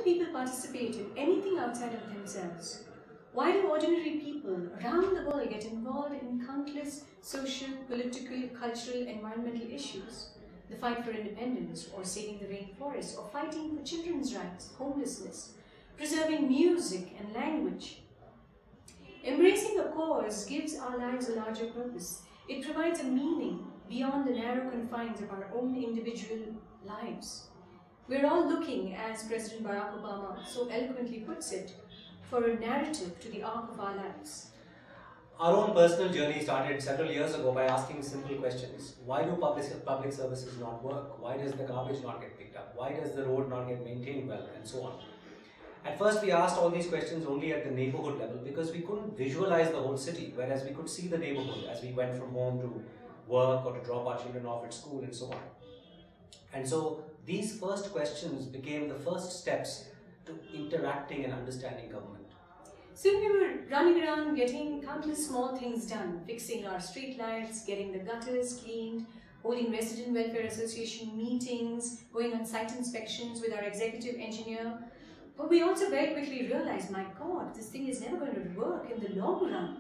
people participate in anything outside of themselves? Why do ordinary people around the world get involved in countless social, political, cultural, environmental issues? The fight for independence, or saving the rainforest, or fighting for children's rights, homelessness, preserving music and language. Embracing a cause gives our lives a larger purpose. It provides a meaning beyond the narrow confines of our own individual lives. We're all looking, as President Barack Obama so eloquently puts it, for a narrative to the arc of our lives. Our own personal journey started several years ago by asking simple questions. Why do public services not work? Why does the garbage not get picked up? Why does the road not get maintained well? And so on. At first we asked all these questions only at the neighborhood level because we couldn't visualize the whole city, whereas we could see the neighborhood as we went from home to work or to drop our children off at school and so on. And so these first questions became the first steps to interacting and understanding government. Soon we were running around getting countless small things done, fixing our street lights, getting the gutters cleaned, holding resident welfare association meetings, going on site inspections with our executive engineer. But we also very quickly realized, my God, this thing is never going to work in the long run.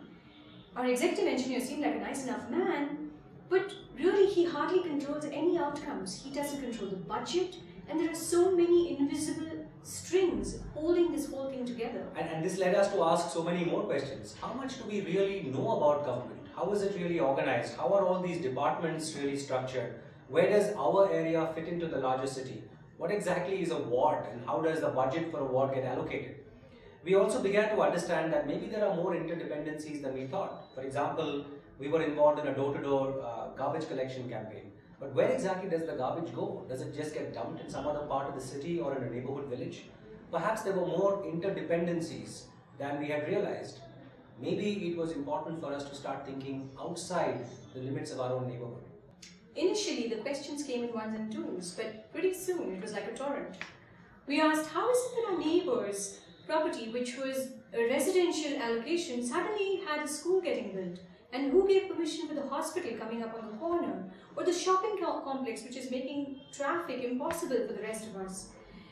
Our executive engineer seemed like a nice enough man, but really he hardly controls any outcomes. He doesn't control the budget, and there are so many invisible strings holding this whole thing together. And this led us to ask so many more questions. How much do we really know about government? How is it really organized? How are all these departments really structured? Where does our area fit into the larger city? What exactly is a ward, and how does the budget for a ward get allocated? We also began to understand that maybe there are more interdependencies than we thought. For example, we were involved in a door-to-door garbage collection campaign. But where exactly does the garbage go? Does it just get dumped in some other part of the city or in a neighborhood village? Perhaps there were more interdependencies than we had realized. Maybe it was important for us to start thinking outside the limits of our own neighborhood. Initially, the questions came in ones and twos, but pretty soon it was like a torrent. We asked, how is it that our neighbor's property, which was a residential allocation, suddenly had a school getting built? And who gave permission for the hospital coming up on the corner? Or the shopping complex, which is making traffic impossible for the rest of us?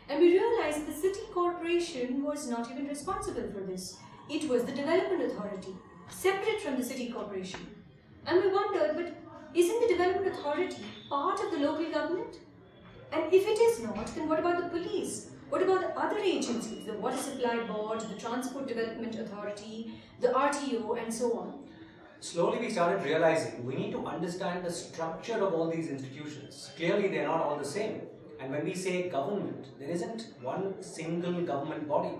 And we realized the city corporation was not even responsible for this. It was the development authority, separate from the city corporation. And we wondered, but isn't the development authority part of the local government? And if it is not, then what about the police? What about the other agencies, the Water Supply Board, the Transport Development Authority, the RTO, and so on? Slowly we started realizing we need to understand the structure of all these institutions. Clearly they are not all the same. And when we say government, there isn't one single government body.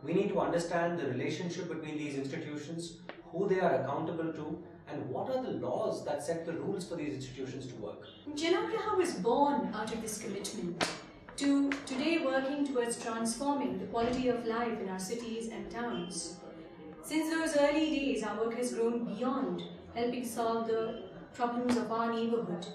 We need to understand the relationship between these institutions, who they are accountable to, and what are the laws that set the rules for these institutions to work. Janagraha was born out of this commitment to today working towards transforming the quality of life in our cities and towns. Since those early days, our work has grown beyond helping solve the problems of our neighborhood.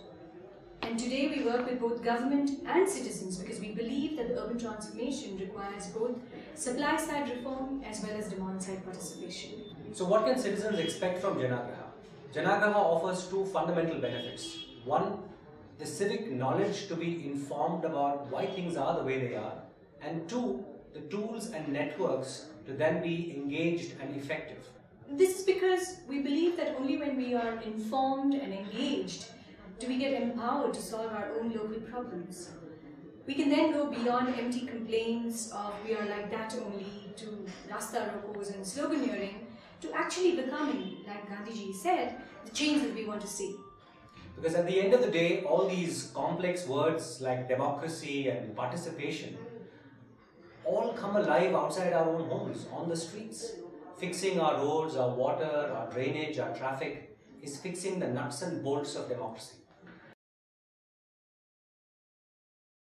And today we work with both government and citizens because we believe that the urban transformation requires both supply-side reform as well as demand-side participation. So what can citizens expect from Janagraha? Janagraha offers two fundamental benefits. One, the civic knowledge to be informed about why things are the way they are. And two, the tools and networks to then be engaged and effective. This is because we believe that only when we are informed and engaged do we get empowered to solve our own local problems. We can then go beyond empty complaints of we are like that only to Rasta Rokos and sloganeering to actually becoming, like Gandhiji said, the change that we want to see. Because at the end of the day, all these complex words like democracy and participation all come alive outside our own homes, on the streets. Fixing our roads, our water, our drainage, our traffic is fixing the nuts and bolts of democracy.